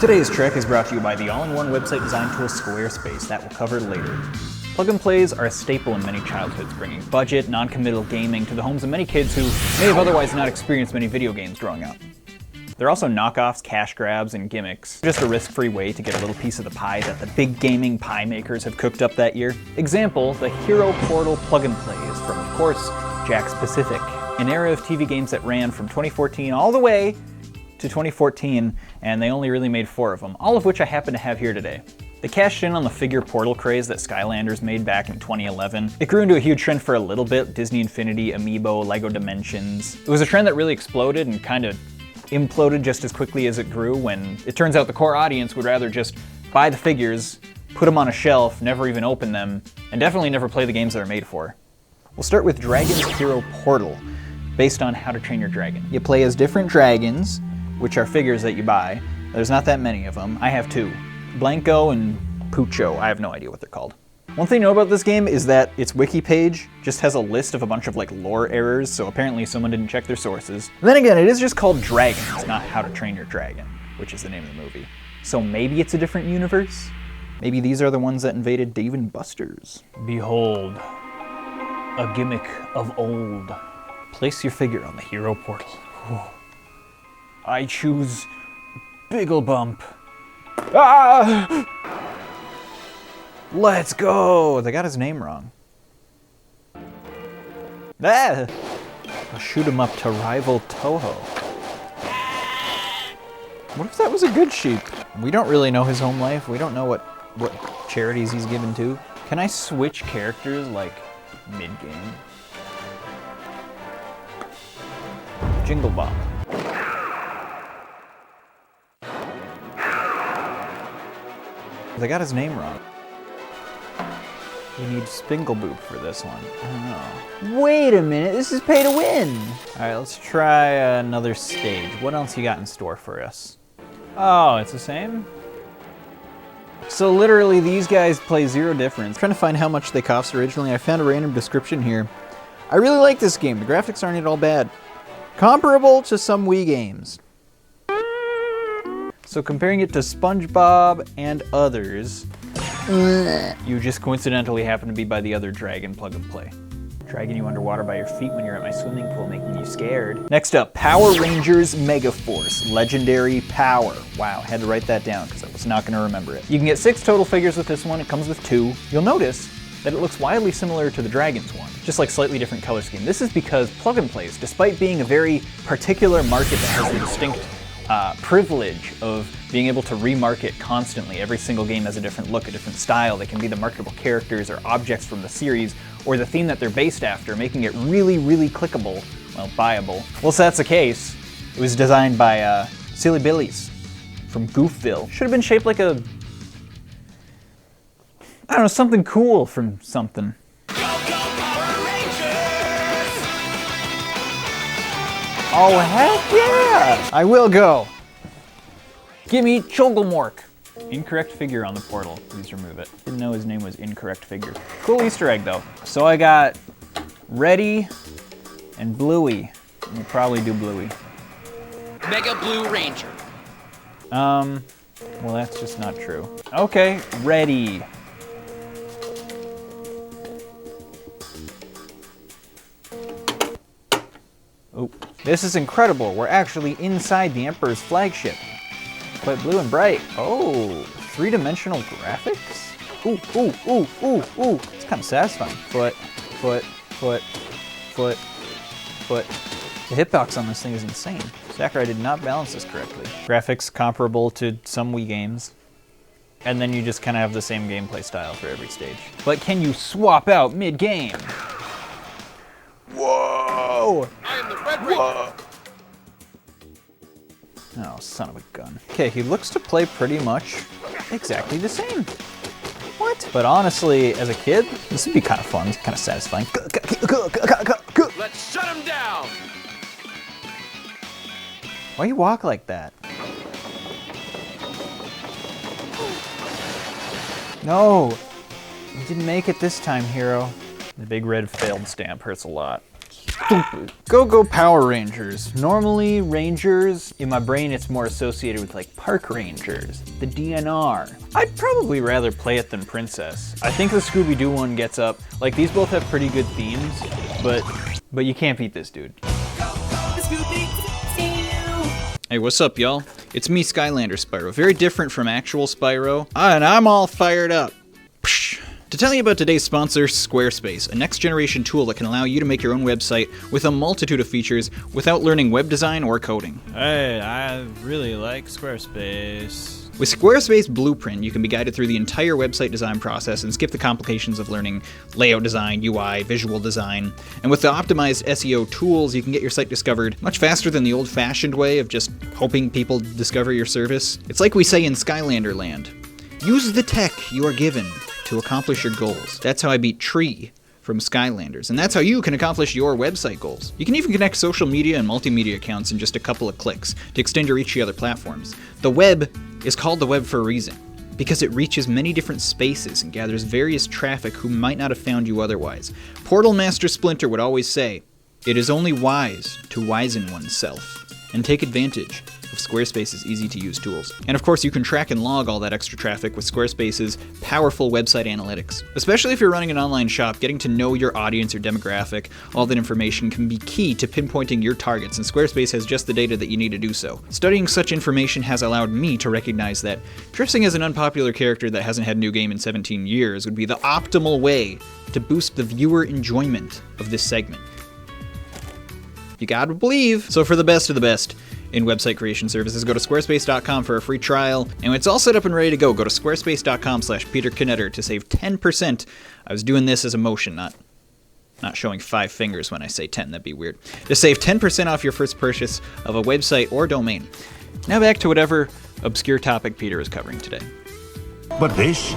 Today's trek is brought to you by the all-in-one website design tool Squarespace. That we'll cover later. Plug and plays are a staple in many childhoods, bringing budget, non-committal gaming to the homes of many kids who may have otherwise not experienced many video games growing up. They're also knockoffs, cash grabs, and gimmicks. Just a risk-free way to get a little piece of the pie that the big gaming pie makers have cooked up that year. Example, the Hero Portal plug and plays from, of course, Jack's Pacific, an era of TV games that ran from 2014 all the way to 2014, and they only really made 4 of them, all of which I happen to have here today. They cashed in on the figure Portal craze that Skylanders made back in 2011. It grew into a huge trend for a little bit, Disney Infinity, Amiibo, LEGO Dimensions. It was a trend that really exploded and kind of imploded just as quickly as it grew when it turns out the core audience would rather just buy the figures, put them on a shelf, never even open them, and definitely never play the games they're made for. We'll start with Dragon's Hero Portal, based on How to Train Your Dragon. You play as different dragons, which are figures that you buy. There's not that many of them. I have 2. Blanco and Pucho. I have no idea what they're called. One thing to know about this game is that its wiki page just has a list of a bunch of lore errors, so apparently someone didn't check their sources. And then again, it is just called Dragons, not How to Train Your Dragon, which is the name of the movie. So maybe it's a different universe? Maybe these are the ones that invaded Dave and Buster's. Behold, a gimmick of old. Place your figure on the Hero Portal. Whoa. I choose Bigglebump. Ah! Let's go! They got his name wrong. Ah! I'll shoot him up to rival Toho. What if that was a good sheep? We don't really know his home life. We don't know what charities he's given to. Can I switch characters mid-game? Jingle Bob. They got his name wrong. We need Spingleboop for this one. I don't know. Wait a minute, this is pay to win! Alright, let's try another stage. What else you got in store for us? Oh, it's the same? So literally these guys play zero difference. Trying to find how much they cost originally. I found a random description here. I really like this game. The graphics aren't at all bad. Comparable to some Wii games. So comparing it to SpongeBob and others, you just coincidentally happen to be by the other dragon plug and play. Dragging you underwater by your feet when you're at my swimming pool, making you scared. Next up, Power Rangers Mega Force, Legendary Power. Wow, had to write that down because I was not going to remember it. You can get 6 total figures with this one. It comes with 2. You'll notice that it looks wildly similar to the Dragons one, just like slightly different color scheme. This is because plug and plays, despite being a very particular market that has a distinct privilege of being able to remarket constantly. Every single game has a different look, a different style. They can be the marketable characters or objects from the series or the theme that they're based after, making it really, really clickable, well, buyable. Well, so that's the case. It was designed by Silly Billies from Goofville. Should have been shaped like a, I don't know, something cool from something. Oh, heck yeah! I will go. Gimme Chogglemork. Incorrect figure on the portal. Please remove it. Didn't know his name was Incorrect Figure. Cool Easter egg, though. So I got Reddy and Bluey. We'll probably do Bluey. Mega Blue Ranger. Well, that's just not true. Okay, Reddy. Oh. This is incredible. We're actually inside the Emperor's flagship. Quite blue and bright. Oh, 3-dimensional graphics? Ooh, ooh, ooh, ooh, ooh. It's kind of satisfying. Foot, foot, foot, foot, foot. The hitbox on this thing is insane. Sakurai did not balance this correctly. Graphics comparable to some Wii games. And then you just kind of have the same gameplay style for every stage. But can you swap out mid-game? Whoa! I am the Red Ranger. Oh, son of a gun. Okay, he looks to play pretty much exactly the same. What? But honestly, as a kid, this would be kind of fun, kind of satisfying. Let's shut him down! Why you walk like that? No! You didn't make it this time, hero. The big red failed stamp hurts a lot. Stupid. Go Power Rangers. Normally, Rangers, in my brain, it's more associated with like park rangers, the DNR. I'd probably rather play it than Princess. I think the Scooby-Doo one gets up. Like, these both have pretty good themes, but you can't beat this dude. Hey, what's up, y'all? It's me, Skylander Spyro. Very different from actual Spyro. And I'm all fired up. Psh. To tell you about today's sponsor, Squarespace, a next-generation tool that can allow you to make your own website with a multitude of features without learning web design or coding. Hey, I really like Squarespace. With Squarespace Blueprint, you can be guided through the entire website design process and skip the complications of learning layout design, UI, visual design. And with the optimized SEO tools, you can get your site discovered much faster than the old-fashioned way of just hoping people discover your service. It's like we say in Skylander land, use the tech you are given to accomplish your goals. That's how I beat Tree from Skylanders, and that's how you can accomplish your website goals. You can even connect social media and multimedia accounts in just a couple of clicks to extend your reach to other platforms. The web is called the web for a reason, because it reaches many different spaces and gathers various traffic who might not have found you otherwise. Portal Master Splinter would always say, it is only wise to wisen oneself and take advantage of Squarespace's easy-to-use tools. And of course, you can track and log all that extra traffic with Squarespace's powerful website analytics. Especially if you're running an online shop, getting to know your audience, your demographic, all that information can be key to pinpointing your targets, and Squarespace has just the data that you need to do so. Studying such information has allowed me to recognize that dressing as an unpopular character that hasn't had a new game in 17 years would be the optimal way to boost the viewer enjoyment of this segment. You gotta believe. So for the best of the best in website creation services, go to squarespace.com for a free trial. And when it's all set up and ready to go to squarespace.com/PETERKNETTER to save 10%. I was doing this as a motion, not showing 5 fingers when I say 10, that'd be weird. To save 10% off your first purchase of a website or domain. Now back to whatever obscure topic Peter is covering today. But this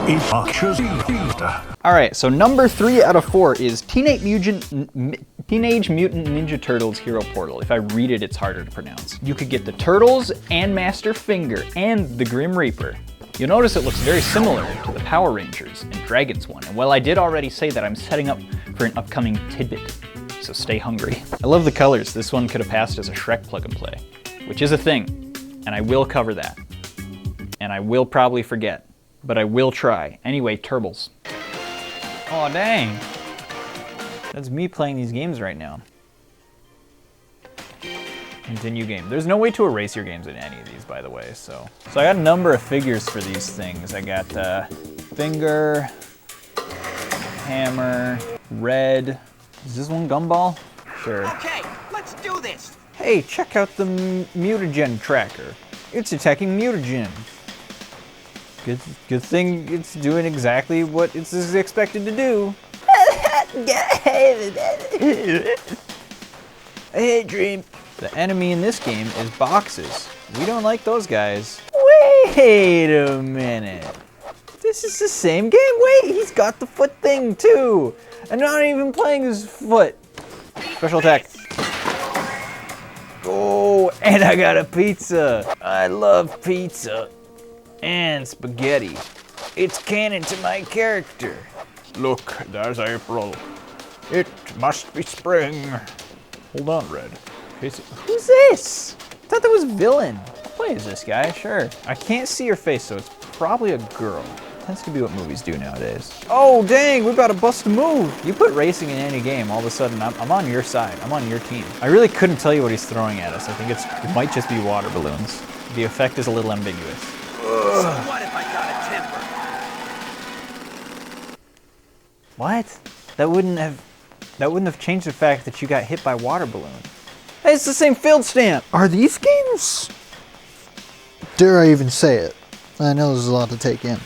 is actually Alright, so number 3 out of 4 is Teenage Mutant Ninja Turtles Hero Portal. If I read it, it's harder to pronounce. You could get the Turtles and Master Finger and the Grim Reaper. You'll notice it looks very similar to the Power Rangers and Dragons one. And while I did already say that, I'm setting up for an upcoming tidbit, so stay hungry. I love the colors. This one could have passed as a Shrek plug and play, which is a thing, and I will cover that. And I will probably forget, but I will try. Anyway, Turtles. Aw, dang. That's me playing these games right now. Continue game. There's no way to erase your games in any of these, by the way, so I got a number of figures for these things. I got Finger, Hammer, Red. Is this one Gumball? Sure. Okay, let's do this. Hey, check out the mutagen tracker. It's detecting mutagen. Good thing it's doing exactly what it's expected to do. Hey, Dream. The enemy in this game is boxes. We don't like those guys. Wait a minute. This is the same game? Wait, he's got the foot thing too. And not even playing his foot. Special attack. Oh, and I got a pizza. I love pizza. And spaghetti. It's canon to my character. Look, there's April. It must be spring. Hold on, Red. Who's this? I thought that was Villain. I'll play as this guy, sure. I can't see her face, so it's probably a girl. Tends to be what movies do nowadays. Oh, dang, we got to bust a move. You put racing in any game, all of a sudden, I'm on your side. I'm on your team. I really couldn't tell you what he's throwing at us. I think it might just be water balloons. The effect is a little ambiguous. So what if I got a temper? What? That wouldn't have changed the fact that you got hit by water balloon. Hey, it's the same field stamp. Are these games? Dare I even say it? I know there's a lot to take in.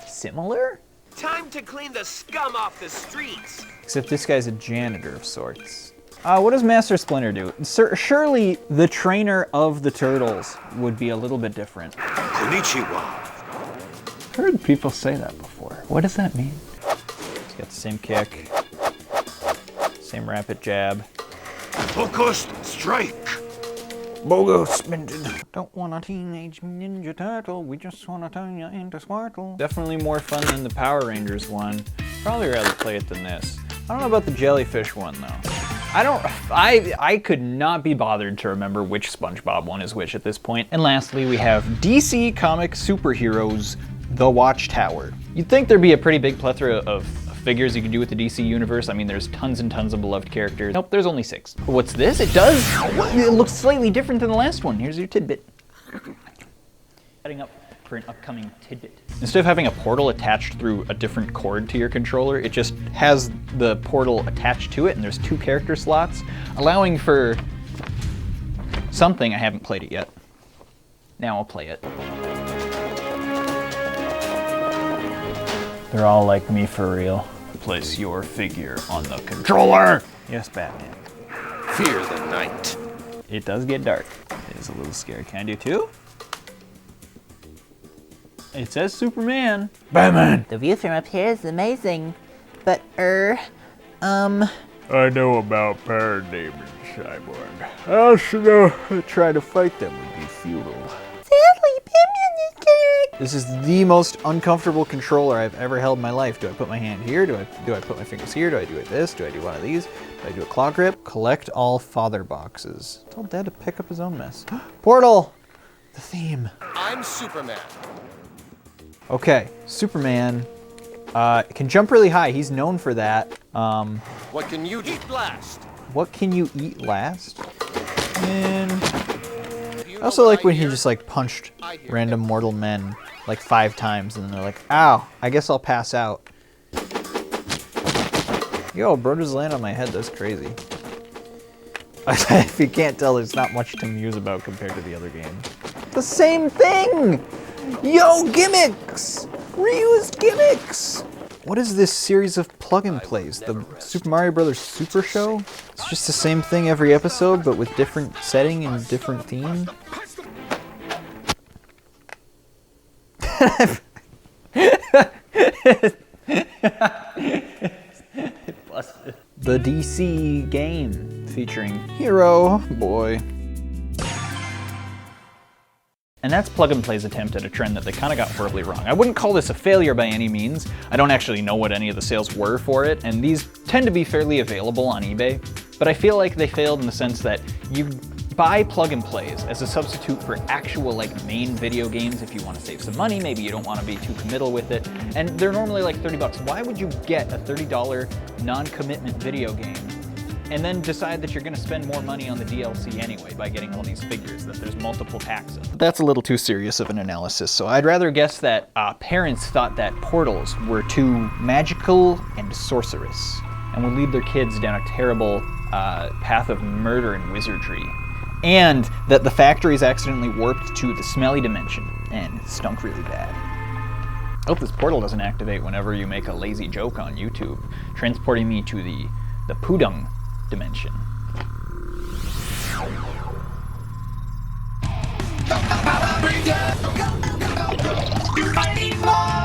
Similar? Time to clean the scum off the streets. Except this guy's a janitor of sorts. What does Master Splinter do? Surely the trainer of the Turtles would be a little bit different. Konnichiwa. I've heard people say that before. What does that mean? He's got the same kick. Same rapid jab. Focused strike. Bogo spinded. Don't want a teenage ninja turtle, we just want to turn you into Squirtle. Definitely more fun than the Power Rangers one. Probably rather play it than this. don't know about the jellyfish one though. I could not be bothered to remember which SpongeBob one is which at this point. And lastly, we have DC Comic Superheroes The Watchtower. You'd think there'd be a pretty big plethora of figures you can do with the DC universe. I mean, there's tons and tons of beloved characters. Nope, there's only 6. What's this? It looks slightly different than the last one. Here's your tidbit. Setting up for an upcoming tidbit. Instead of having a portal attached through a different cord to your controller, it just has the portal attached to it, and there's 2 character slots, allowing for something. I haven't played it yet. Now I'll play it. They're all like me for real. Place your figure on the controller! Yes, Batman. Fear the night. It does get dark. It is a little scary. Can I do 2? It says Superman. Batman! The view from up here is amazing, but I know about parademons, Cyborg. I also know that trying to fight them would be futile. sadly, Batman is correct. This is the most uncomfortable controller I've ever held in my life. Do I put my hand here? Do I put my fingers here? Do I do it this? Do I do one of these? Do I do a claw grip? Collect all father boxes. Tell Dad to pick up his own mess. Portal! The theme. I'm Superman. Okay, Superman can jump really high. He's known for that. What can you do? Eat last. What can you eat last? And I also like when he just like punched random mortal men like 5 times and then they're like, ow, I guess I'll pass out. Yo, bro just landed on my head, that's crazy. If you can't tell, there's not much to muse about compared to the other game. The same thing! Yo, gimmicks! Reuse gimmicks! What is this series of plug-and plays? The Super Mario Bros. Super Show? It's just the same thing every episode, but with different setting and different theme? The DC game featuring Hero Boy. And that's Plug and Play's attempt at a trend that they kind of got horribly wrong. I wouldn't call this a failure by any means. I don't actually know what any of the sales were for it, and these tend to be fairly available on eBay. But I feel like they failed in the sense that you buy Plug and Plays as a substitute for actual like main video games if you want to save some money, maybe you don't want to be too committal with it, and they're normally like 30 bucks. Why would you get a $30 non-commitment video game and then decide that you're going to spend more money on the DLC anyway by getting all these figures that there's multiple packs of? That's a little too serious of an analysis, so I'd rather guess that parents thought that portals were too magical and sorcerous and would lead their kids down a terrible path of murder and wizardry, and that the factories accidentally warped to the smelly dimension and it stunk really bad. I hope this portal doesn't activate whenever you make a lazy joke on YouTube, transporting me to the Pudung dimension. You might need more.